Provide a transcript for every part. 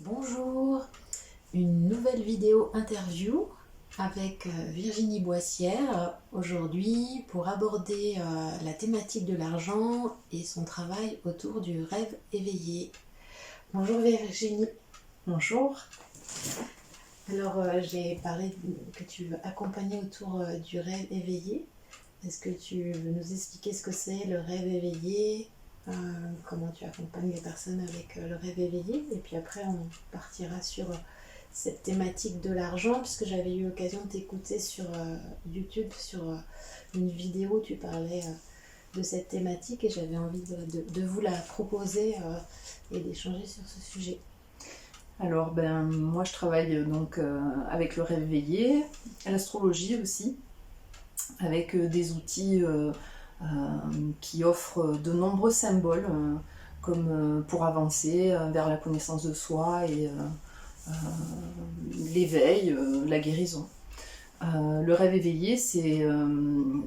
Bonjour, une nouvelle vidéo interview avec Virginie Boissière aujourd'hui pour aborder la thématique de l'argent et son travail autour du rêve éveillé. Bonjour Virginie. Bonjour. Alors j'ai parlé que tu accompagnais autour du rêve éveillé. Est-ce que tu veux nous expliquer ce que c'est le rêve éveillé, comment tu accompagnes les personnes avec le rêve éveillé, et puis après on partira sur cette thématique de l'argent, puisque j'avais eu l'occasion de t'écouter sur YouTube, sur une vidéo, tu parlais de cette thématique et j'avais envie de vous la proposer et d'échanger sur ce sujet. Alors moi je travaille donc avec le rêve éveillé, l'astrologie aussi, avec des outils qui offrent de nombreux symboles comme pour avancer vers la connaissance de soi et l'éveil, la guérison. Le rêve éveillé, c'est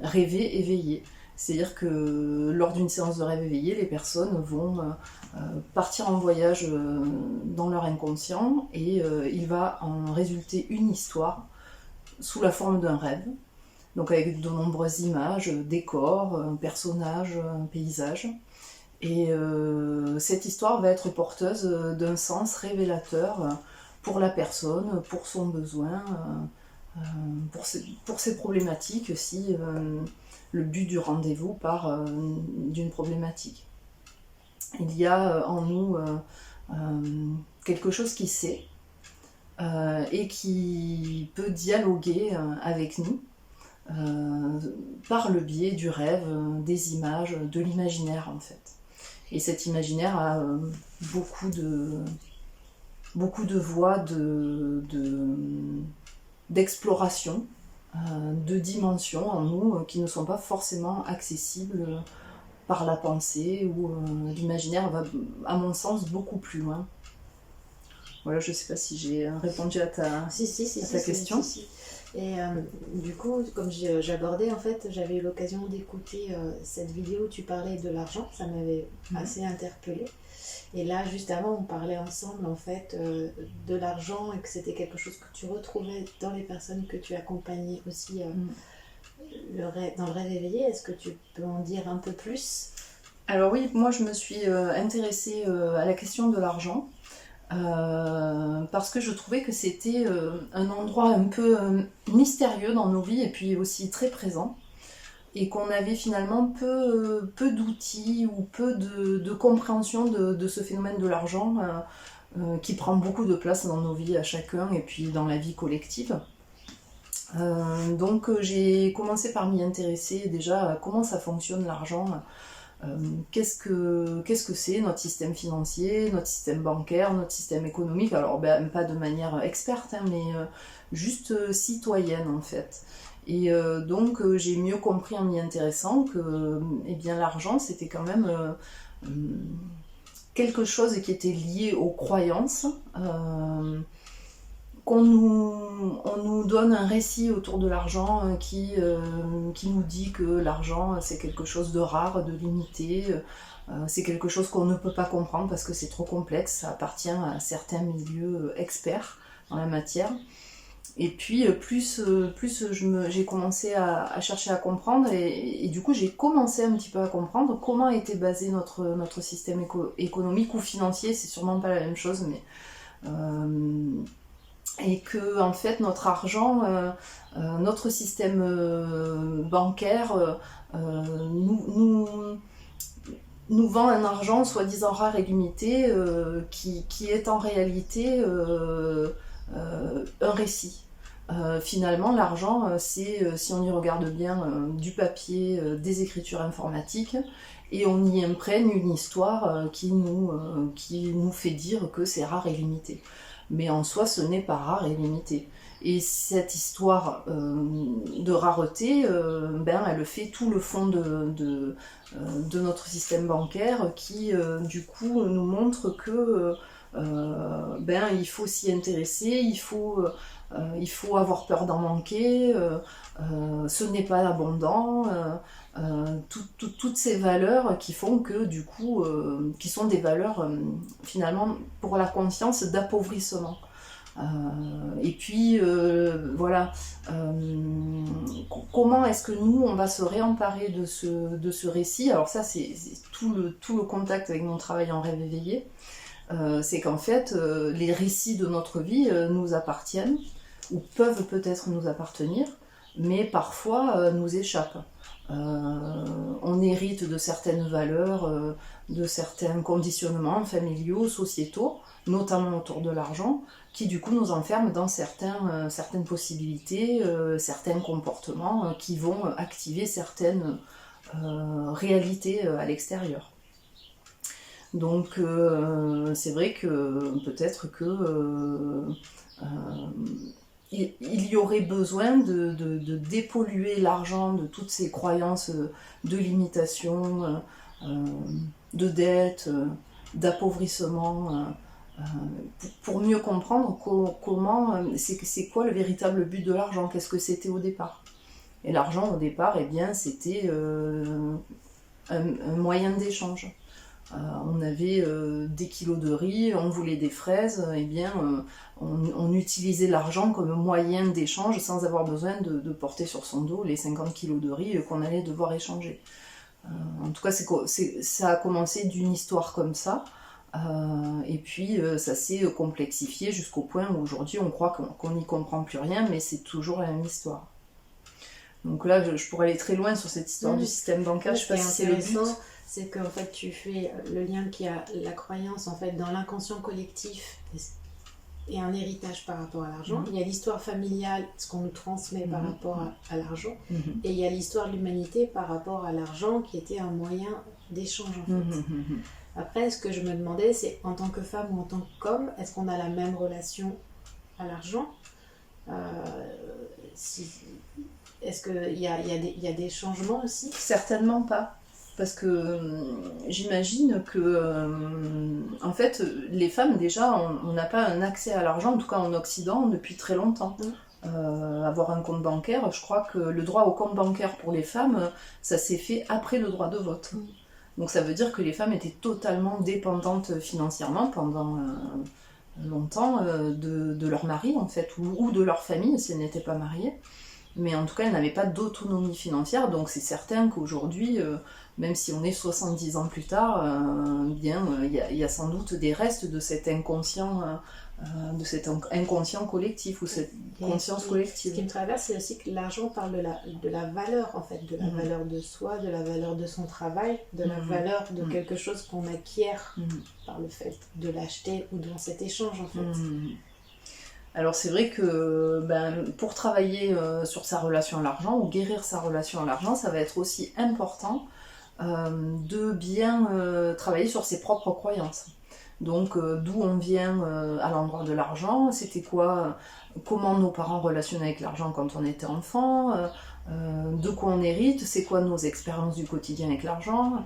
rêver éveillé. C'est-à-dire que lors d'une séance de rêve éveillé, les personnes vont partir en voyage dans leur inconscient et il va en résulter une histoire sous la forme d'un rêve. Donc avec de nombreuses images, décors, personnages, paysages. Et cette histoire va être porteuse d'un sens révélateur pour la personne, pour son besoin, pour ses problématiques, si le but du rendez-vous part d'une problématique. Il y a en nous quelque chose qui sait et qui peut dialoguer avec nous par le biais du rêve, des images, de l'imaginaire en fait. Et cet imaginaire a beaucoup de voies d'exploration, de dimensions en nous qui ne sont pas forcément accessibles par la pensée, où l'imaginaire va, à mon sens, beaucoup plus loin. Voilà, je ne sais pas si j'ai répondu à ta question. Si. Et du coup, comme j'abordais, en fait, j'avais eu l'occasion d'écouter cette vidéo où tu parlais de l'argent, ça m'avait assez interpellée. Et là, juste avant, on parlait ensemble, en fait, de l'argent et que c'était quelque chose que tu retrouvais dans les personnes que tu accompagnais aussi dans le rêve éveillé. Est-ce que tu peux en dire un peu plus ? Alors oui, moi je me suis intéressée à la question de l'argent parce que je trouvais que c'était un endroit un peu mystérieux dans nos vies et puis aussi très présent et qu'on avait finalement peu d'outils ou peu de compréhension de ce phénomène de l'argent qui prend beaucoup de place dans nos vies à chacun et puis dans la vie collective. Donc j'ai commencé par m'y intéresser déjà à comment ça fonctionne l'argent, qu'est-ce que c'est notre système financier, notre système bancaire, notre système économique, alors pas de manière experte, mais juste citoyenne en fait. Et donc j'ai mieux compris en m'y intéressant que l'argent c'était quand même quelque chose qui était lié aux croyances, on nous donne un récit autour de l'argent qui nous dit que l'argent c'est quelque chose de rare, de limité, c'est quelque chose qu'on ne peut pas comprendre parce que c'est trop complexe, ça appartient à certains milieux experts dans la matière. Et puis plus j'ai commencé à chercher à comprendre et du coup j'ai commencé un petit peu à comprendre comment était basé notre système économique ou financier, c'est sûrement pas la même chose, mais et que en fait notre argent, notre système bancaire nous vend un argent soi-disant rare et limité qui est en réalité un récit. Finalement nous c'est, si on y regarde bien, du papier, des écritures informatiques, et on y imprègne une histoire qui nous fait dire que c'est rare et limité. Mais en soi, ce n'est pas rare et limité. Et cette histoire de rareté, elle fait tout le fond de notre système bancaire qui, du coup, nous montre que il faut s'y intéresser, il faut avoir peur d'en manquer, ce n'est pas abondant, toutes ces valeurs qui font que du coup, qui sont des valeurs finalement pour la conscience d'appauvrissement. Et puis voilà, comment est-ce que nous on va se réemparer de ce récit? Alors ça c'est tout le contact avec mon travail en rêve éveillé, c'est qu'en fait les récits de notre vie nous appartiennent ou peuvent peut-être nous appartenir, mais parfois nous échappent. On hérite de certaines valeurs, de certains conditionnements familiaux, sociétaux, notamment autour de l'argent, qui du coup nous enferment dans certaines possibilités, certains comportements qui vont activer certaines réalités à l'extérieur. Donc c'est vrai que peut-être que il y aurait besoin de dépolluer l'argent de toutes ces croyances de limitation, de dette, d'appauvrissement, pour mieux comprendre comment c'est quoi le véritable but de l'argent, qu'est-ce que c'était au départ. Et l'argent au départ, eh bien, c'était un moyen d'échange. On avait des kilos de riz, on voulait des fraises, eh bien on utilisait l'argent comme moyen d'échange sans avoir besoin de porter sur son dos les 50 kilos de riz qu'on allait devoir échanger. En tout cas, ça a commencé d'une histoire comme ça, et puis ça s'est complexifié jusqu'au point où aujourd'hui on croit qu'on n'y comprend plus rien, mais c'est toujours la même histoire. Donc là, je pourrais aller très loin sur cette histoire du système bancaire, je ne sais pas si c'est le but. C'est qu'en fait tu fais le lien qu'il y a la croyance en fait dans l'inconscient collectif et un héritage par rapport à l'argent. Il y a l'histoire familiale, ce qu'on nous transmet par rapport à l'argent, et il y a l'histoire de l'humanité par rapport à l'argent qui était un moyen d'échange en fait. Après, ce que je me demandais, c'est en tant que femme ou en tant qu'homme, est-ce qu'on a la même relation à l'argent? Est-ce qu'il y a des changements aussi? Certainement pas. Parce que j'imagine que, en fait, les femmes, déjà, on n'a pas un accès à l'argent, en tout cas en Occident, depuis très longtemps. Avoir un compte bancaire, je crois que le droit au compte bancaire pour les femmes, ça s'est fait après le droit de vote. Donc ça veut dire que les femmes étaient totalement dépendantes financièrement pendant longtemps de leur mari, en fait, ou de leur famille, si elles n'étaient pas mariées. Mais en tout cas, elles n'avaient pas d'autonomie financière, donc c'est certain qu'aujourd'hui, même si on est 70 ans plus tard, il y a sans doute des restes de cet inconscient collectif, ou cette conscience collective. Ce qui me traverse, c'est aussi que l'argent parle de la valeur, en fait, de la valeur de soi, de la valeur de son travail, de la valeur de quelque chose qu'on acquiert par le fait de l'acheter ou dans cet échange, en fait. Alors c'est vrai que pour travailler sur sa relation à l'argent, ou guérir sa relation à l'argent, ça va être aussi important de bien travailler sur ses propres croyances. Donc d'où on vient à l'endroit de l'argent, c'était quoi, comment nos parents relationnaient avec l'argent quand on était enfant, de quoi on hérite, c'est quoi nos expériences du quotidien avec l'argent.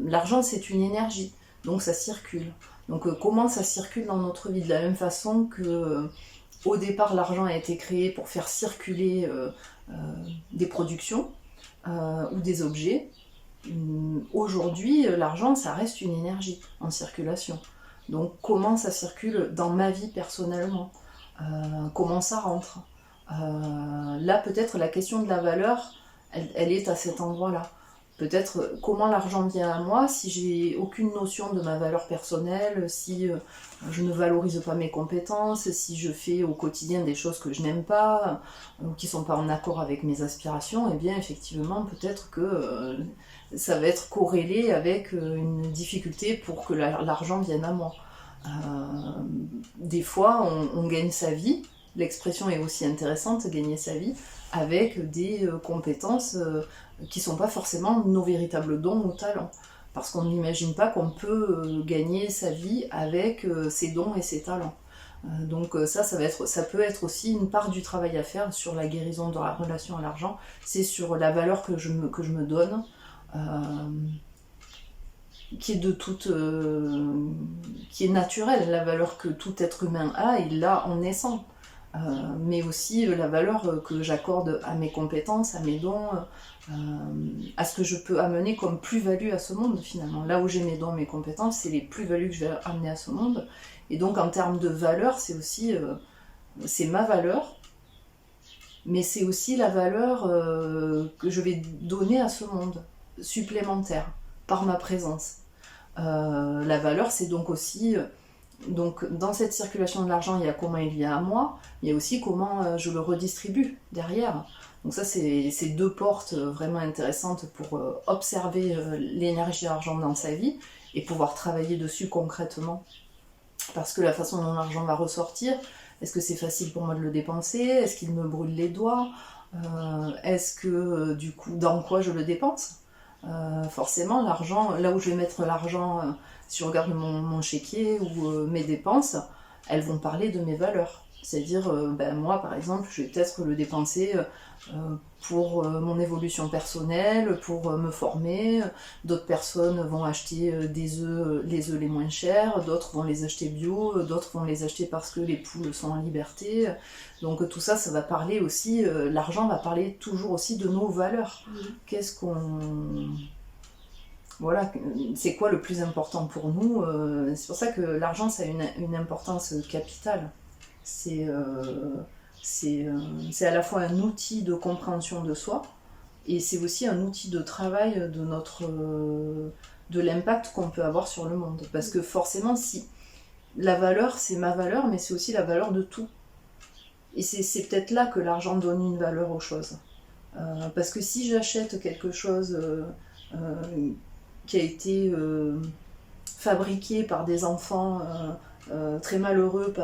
L'argent c'est une énergie, donc ça circule. Donc comment ça circule dans notre vie, de la même façon que au départ l'argent a été créé pour faire circuler des productions ou des objets. Aujourd'hui, l'argent, ça reste une énergie en circulation. Donc comment ça circule dans ma vie personnellement, comment ça rentre. Là, peut-être la question de la valeur, elle est à cet endroit-là. Peut-être comment l'argent vient à moi si j'ai aucune notion de ma valeur personnelle, si je ne valorise pas mes compétences, si je fais au quotidien des choses que je n'aime pas, ou qui ne sont pas en accord avec mes aspirations, eh bien effectivement peut-être que ça va être corrélé avec une difficulté pour que l'argent vienne à moi. Des fois on gagne sa vie, l'expression est aussi intéressante, gagner sa vie, avec des compétences qui ne sont pas forcément nos véritables dons ou talents. Parce qu'on n'imagine pas qu'on peut gagner sa vie avec ses dons et ses talents. Donc ça peut être aussi une part du travail à faire sur la guérison de la relation à l'argent. C'est sur la valeur que je me donne. qui est de toute, qui est naturelle, la valeur que tout être humain a, il l'a en naissant. Mais aussi la valeur que j'accorde à mes compétences, à mes dons, à ce que je peux amener comme plus-value à ce monde finalement. Là où j'ai mes dons, mes compétences, c'est les plus-values que je vais amener à ce monde. Et donc en termes de valeur, c'est aussi c'est ma valeur, mais c'est aussi la valeur que je vais donner à ce monde, supplémentaire, par ma présence. La valeur, c'est donc aussi... donc dans cette circulation de l'argent, il y a comment il vient à moi, il y a aussi comment je le redistribue derrière. Donc ça, c'est deux portes vraiment intéressantes pour observer l'énergie d'argent dans sa vie et pouvoir travailler dessus concrètement. Parce que la façon dont l'argent va ressortir, est-ce que c'est facile pour moi de le dépenser? Est-ce qu'il me brûle les doigts? Est-ce que du coup, dans quoi je le dépense? Forcément, l'argent, là où je vais mettre l'argent, si je regarde mon chéquier ou mes dépenses, elles vont parler de mes valeurs. C'est-à-dire, moi par exemple, je vais peut-être le dépenser pour mon évolution personnelle, pour me former. D'autres personnes vont acheter des œufs, les œufs les moins chers, d'autres vont les acheter bio, d'autres vont les acheter parce que les poules sont en liberté. Donc tout ça, ça va parler aussi, l'argent va parler toujours aussi de nos valeurs. Qu'est-ce qu'on... Voilà, c'est quoi le plus important pour nous? C'est pour ça que l'argent, ça a une importance capitale. C'est à la fois un outil de compréhension de soi, et c'est aussi un outil de travail de l'impact qu'on peut avoir sur le monde. Parce que forcément, si la valeur, c'est ma valeur, mais c'est aussi la valeur de tout. Et c'est peut-être là que l'argent donne une valeur aux choses. Parce que si j'achète quelque chose qui a été fabriqué par des enfants très malheureux,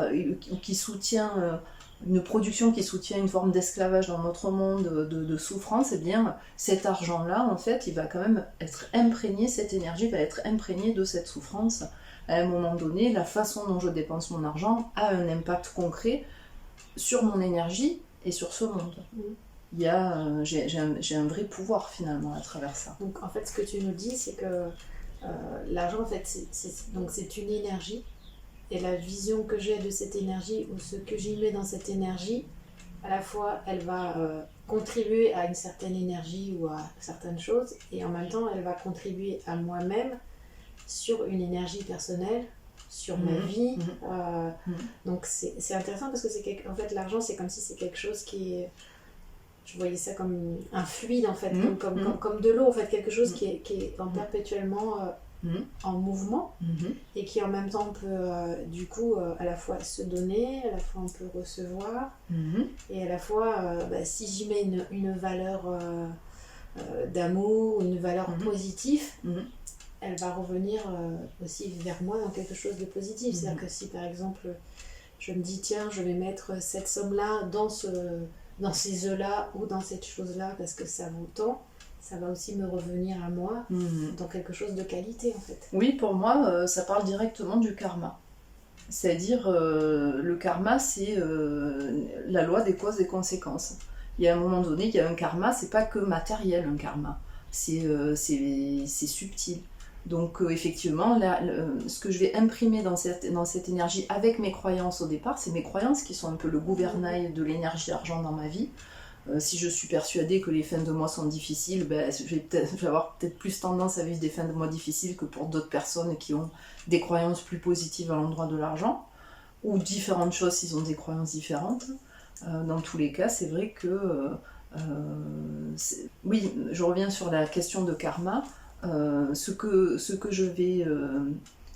ou qui soutient une production qui soutient une forme d'esclavage dans notre monde, de souffrance, eh bien cet argent-là, en fait, il va quand même être imprégné, cette énergie va être imprégnée de cette souffrance. À un moment donné, la façon dont je dépense mon argent a un impact concret sur mon énergie et sur ce monde. J'ai un vrai pouvoir finalement à travers ça. Donc en fait, ce que tu nous dis, c'est que l'argent, en fait, c'est une énergie, et la vision que j'ai de cette énergie, ou ce que j'y mets dans cette énergie, à la fois elle va contribuer à une certaine énergie ou à certaines choses, et en même temps elle va contribuer à moi-même sur une énergie personnelle, sur ma vie. Donc c'est intéressant parce que en fait l'argent, c'est comme si c'est quelque chose qui est... Je voyais ça comme un fluide, en fait, comme de l'eau, en fait, quelque chose qui est perpétuellement en mouvement, et qui en même temps peut du coup à la fois se donner, à la fois on peut recevoir, et à la fois si j'y mets une valeur d'amour, une valeur positive, elle va revenir aussi vers moi dans quelque chose de positif. C'est-à-dire que si par exemple je me dis tiens, je vais mettre cette somme-là dans ces œufs-là ou dans cette chose-là parce que ça vaut tant, ça va aussi me revenir à moi dans quelque chose de qualité, en fait. Oui, pour moi, ça parle directement du karma. C'est-à-dire, le karma, c'est la loi des causes et conséquences. Il y a un moment donné, il y a un karma, c'est pas que matériel, un karma. C'est subtil. Donc effectivement, là, ce que je vais imprimer dans cette énergie avec mes croyances au départ, c'est mes croyances qui sont un peu le gouvernail de l'énergie d'argent dans ma vie. Si je suis persuadée que les fins de mois sont difficiles, je vais avoir peut-être plus tendance à vivre des fins de mois difficiles que pour d'autres personnes qui ont des croyances plus positives à l'endroit de l'argent, ou différentes choses s'ils ont des croyances différentes. Dans tous les cas, c'est vrai que... oui, je reviens sur la question de karma. Ce que je vais...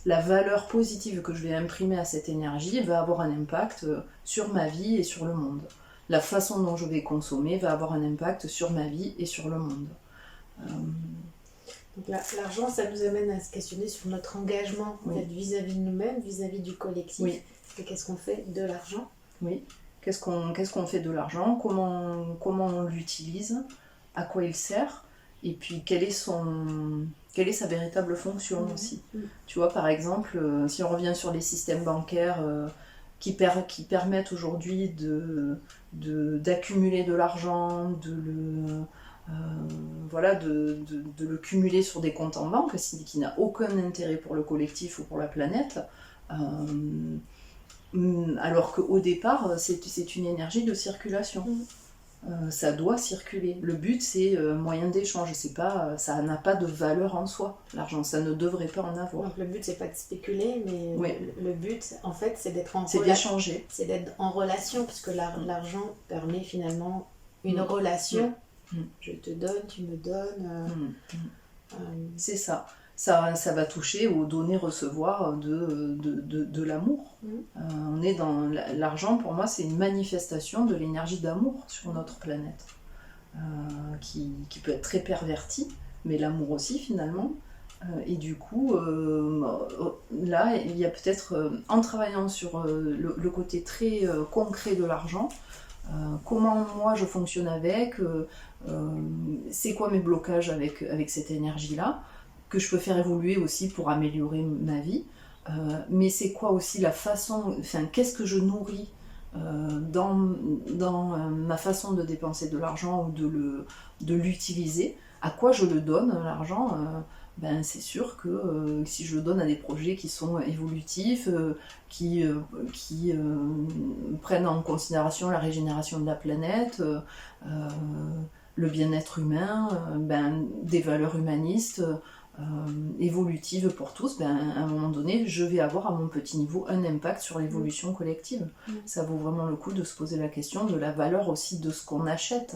la valeur positive que je vais imprimer à cette énergie va avoir un impact sur ma vie et sur le monde. La façon dont je vais consommer va avoir un impact sur ma vie et sur le monde. Donc l'argent, ça nous amène à se questionner sur notre engagement vis-à-vis de nous-mêmes, vis-à-vis du collectif. Oui. Et qu'est-ce qu'on fait de l'argent? Oui. Qu'est-ce qu'on fait de l'argent? Comment on l'utilise? À quoi il sert? Et puis quelle est sa véritable fonction aussi. Tu vois, par exemple, si on revient sur les systèmes bancaires qui permettent aujourd'hui d'accumuler de l'argent, voilà, de le cumuler sur des comptes en banque, qui n'a aucun intérêt pour le collectif ou pour la planète, alors qu'au départ, c'est une énergie de circulation. Ça doit circuler. Le but, c'est moyen d'échange. C'est pas, ça n'a pas de valeur en soi. L'argent, ça ne devrait pas en avoir. Donc le but, c'est pas de spéculer, mais oui. le but, en fait, c'est d'être en relation. C'est d'échanger. C'est d'être en relation, puisque l'argent permet finalement une relation. Je te donne, tu me donnes. C'est ça. Ça va toucher au donner-recevoir de l'amour. On est dans l'argent, pour moi, c'est une manifestation de l'énergie d'amour sur notre planète, qui peut être très pervertie, mais l'amour aussi finalement. Et du coup, là, il y a peut-être, en travaillant sur le côté très concret de l'argent, comment moi je fonctionne avec, c'est quoi mes blocages avec cette énergie-là, que je peux faire évoluer aussi pour améliorer ma vie, mais c'est quoi aussi la façon, enfin qu'est-ce que je nourris dans ma façon de dépenser de l'argent ou de l'utiliser, à quoi je le donne l'argent, ben c'est sûr que si je le donne à des projets qui sont évolutifs, qui prennent en considération la régénération de la planète, le bien-être humain, des valeurs humanistes, évolutive pour tous, à un moment donné, je vais avoir à mon petit niveau un impact sur l'évolution collective. Ça vaut vraiment le coup de se poser la question de la valeur aussi de ce qu'on achète.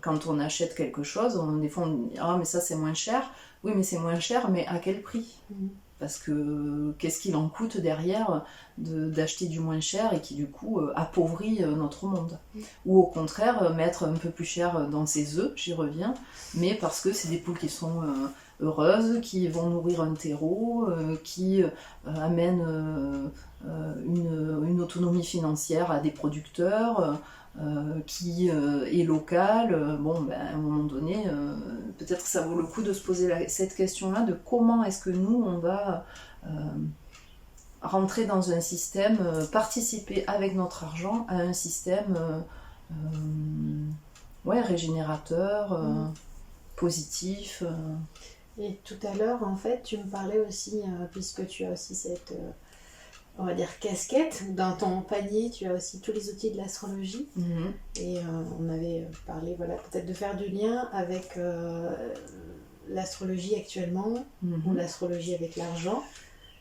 Quand on achète quelque chose, des fois on dit « Ah, mais ça c'est moins cher ». Oui, mais c'est moins cher, mais à quel prix ? Parce que qu'est-ce qu'il en coûte derrière d'acheter du moins cher et qui du coup appauvrit notre monde. Ou au contraire, mettre un peu plus cher dans ses œufs, j'y reviens, mais parce que c'est des poules qui sont heureuses, qui vont nourrir un terreau, qui amènent une autonomie financière à des producteurs, qui est local. À un moment donné, peut-être que ça vaut le coup de se poser cette question-là de comment est-ce que nous, on va rentrer dans un système, participer avec notre argent à un système régénérateur, positif. Et tout à l'heure, en fait, tu me parlais aussi, puisque tu as aussi cette, on va dire, casquette, dans ton panier, tu as aussi tous les outils de l'astrologie. Et on avait parlé, voilà, peut-être de faire du lien avec l'astrologie actuellement, ou l'astrologie avec l'argent.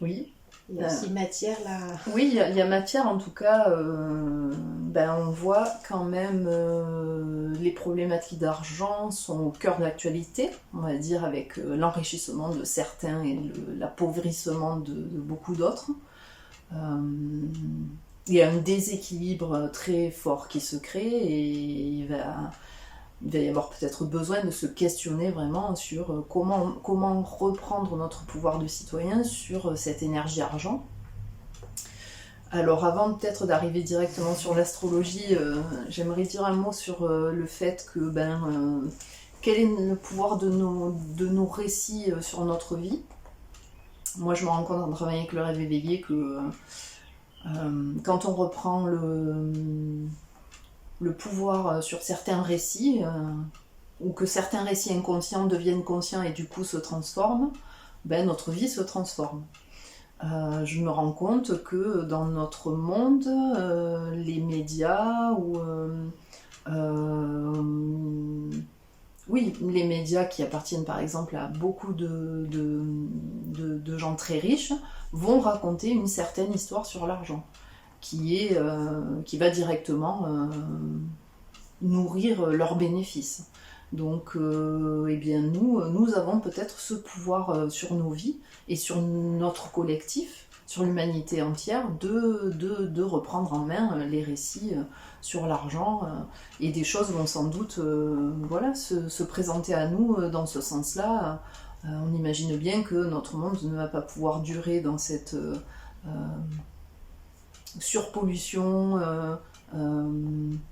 Oui. Il y a aussi matière là. Oui, il y a matière en tout cas. On voit quand même les problématiques d'argent sont au cœur de l'actualité, on va dire, avec l'enrichissement de certains et l'appauvrissement de beaucoup d'autres. Il y a un déséquilibre très fort qui se crée et il va y avoir peut-être besoin de se questionner vraiment sur comment reprendre notre pouvoir de citoyen sur cette énergie argent. Alors avant peut-être d'arriver directement sur l'astrologie, j'aimerais dire un mot sur le fait que quel est le pouvoir de nos récits sur notre vie. Moi je me rends compte en travaillant avec le rêve éveillé que quand on reprend le pouvoir sur certains récits, ou que certains récits inconscients deviennent conscients et du coup se transforment, notre vie se transforme. Je me rends compte que dans notre monde, les médias les médias qui appartiennent par exemple à beaucoup de gens très riches vont raconter une certaine histoire sur l'argent qui va directement nourrir leurs bénéfices. Donc nous avons peut-être ce pouvoir sur nos vies et sur notre collectif, sur l'humanité entière, de reprendre en main les récits sur l'argent, et des choses vont sans doute se présenter à nous dans ce sens-là. On imagine bien que notre monde ne va pas pouvoir durer dans cette surpollution,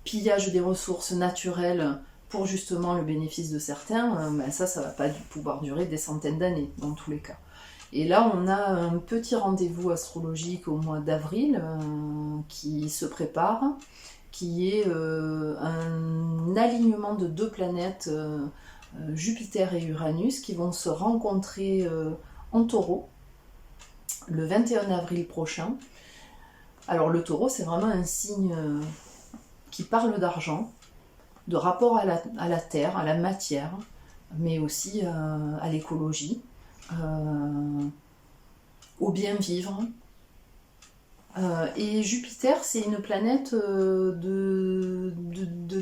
pillage des ressources naturelles pour justement le bénéfice de certains. Ça va pas pouvoir durer des centaines d'années dans tous les cas. Et là, on a un petit rendez-vous astrologique au mois d'avril qui se prépare qui est un alignement de 2 planètes, Jupiter et Uranus, qui vont se rencontrer en Taureau le 21 avril prochain. Alors le Taureau, c'est vraiment un signe qui parle d'argent, de rapport à la terre, à la matière, mais aussi à l'écologie, au bien vivre. Et Jupiter, c'est une planète de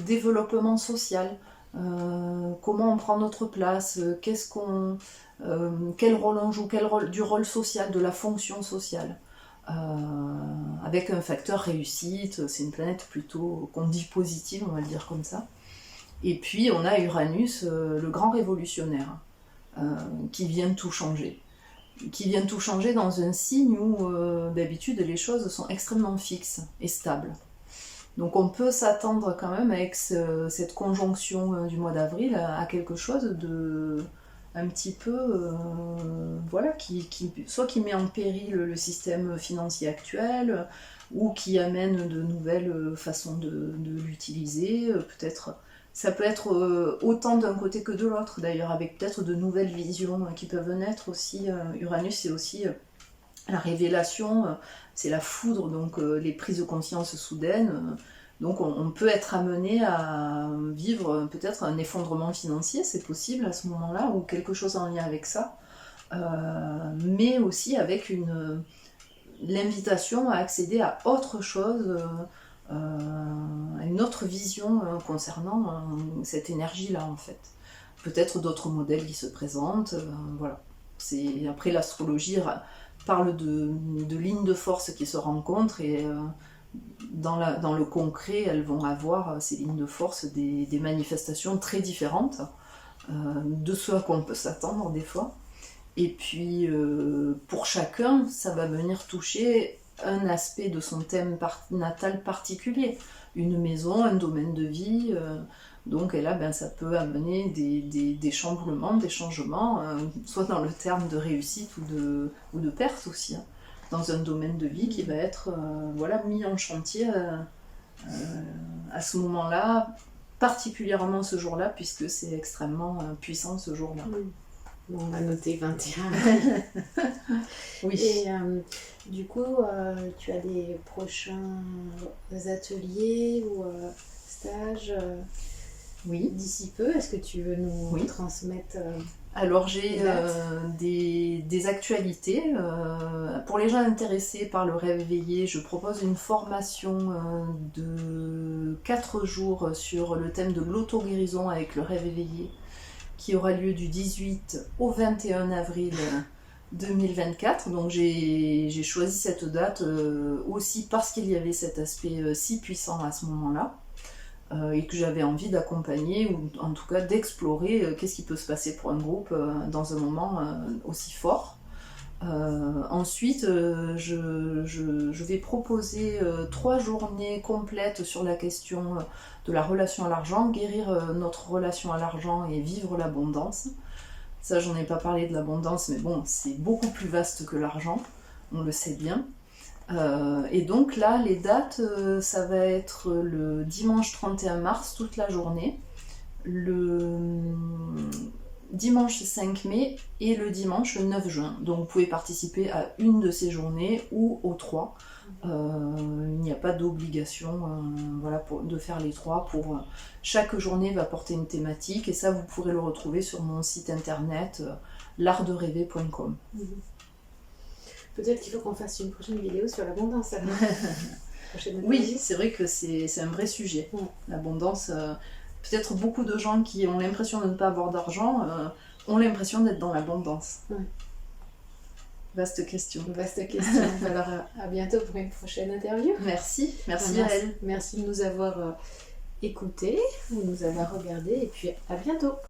développement social. Comment on prend notre place, quel rôle on joue, du rôle social, de la fonction sociale. Avec un facteur réussite, c'est une planète plutôt qu'on dit positive, on va le dire comme ça. Et puis on a Uranus, le grand révolutionnaire, qui vient tout changer. Qui vient tout changer dans un signe où d'habitude les choses sont extrêmement fixes et stables. Donc on peut s'attendre quand même avec cette conjonction du mois d'avril à quelque chose de un petit peu, voilà, soit qui met en péril le système financier actuel, ou qui amène de nouvelles façons de l'utiliser, peut-être. Ça peut être autant d'un côté que de l'autre, d'ailleurs, avec peut-être de nouvelles visions qui peuvent naître aussi. Uranus, c'est aussi la révélation, c'est la foudre, donc les prises de conscience soudaines. Donc on peut être amené à vivre peut-être un effondrement financier, c'est possible à ce moment-là, ou quelque chose en lien avec ça, mais aussi avec l'invitation à accéder à autre chose, une autre vision concernant cette énergie-là en fait. Peut-être d'autres modèles qui se présentent, voilà. Après l'astrologie parle de lignes de force qui se rencontrent et dans le concret, elles vont avoir ces lignes de force des manifestations très différentes de ce à quoi on peut s'attendre des fois. Et puis pour chacun, ça va venir toucher un aspect de son thème natal particulier, une maison, un domaine de vie, donc et là ça peut amener des chamboulements, des changements, soit dans le terme de réussite ou de perte aussi, hein, dans un domaine de vie qui va être mis en chantier à ce moment-là, particulièrement ce jour-là, puisque c'est extrêmement puissant ce jour-là. Bon, on va noter 21. Oui. Et du coup, tu as des prochains ateliers ou stages oui. D'ici peu. Est-ce que tu veux nous transmettre Alors j'ai des actualités. Pour les gens intéressés par le rêve éveillé, je propose une formation de 4 jours sur le thème de l'auto-guérison avec le rêve éveillé, qui aura lieu du 18 au 21 avril 2024. Donc j'ai choisi cette date aussi parce qu'il y avait cet aspect si puissant à ce moment-là, et que j'avais envie d'accompagner, ou en tout cas d'explorer qu'est-ce qui peut se passer pour un groupe dans un moment aussi fort. Ensuite, je vais proposer 3 journées complètes sur la question de la relation à l'argent, guérir notre relation à l'argent et vivre l'abondance. Ça, j'en ai pas parlé de l'abondance, mais bon, c'est beaucoup plus vaste que l'argent, on le sait bien. Et donc là, les dates, ça va être le dimanche 31 mars, toute la journée, le dimanche 5 mai et le dimanche 9 juin. Donc vous pouvez participer à une de ces journées ou aux 3. Il n'y a pas d'obligation de faire les 3. Chaque journée va porter une thématique, et ça vous pourrez le retrouver sur mon site internet l'artderêver.com. Peut-être qu'il faut qu'on fasse une prochaine vidéo sur l'abondance. Oui, c'est vrai que c'est un vrai sujet. L'abondance, peut-être beaucoup de gens qui ont l'impression de ne pas avoir d'argent ont l'impression d'être dans l'abondance. Vaste question. Vaste question. Alors à bientôt pour une prochaine interview. Merci Yael. Merci de nous avoir écoutés, de nous avoir regardés, et puis à bientôt.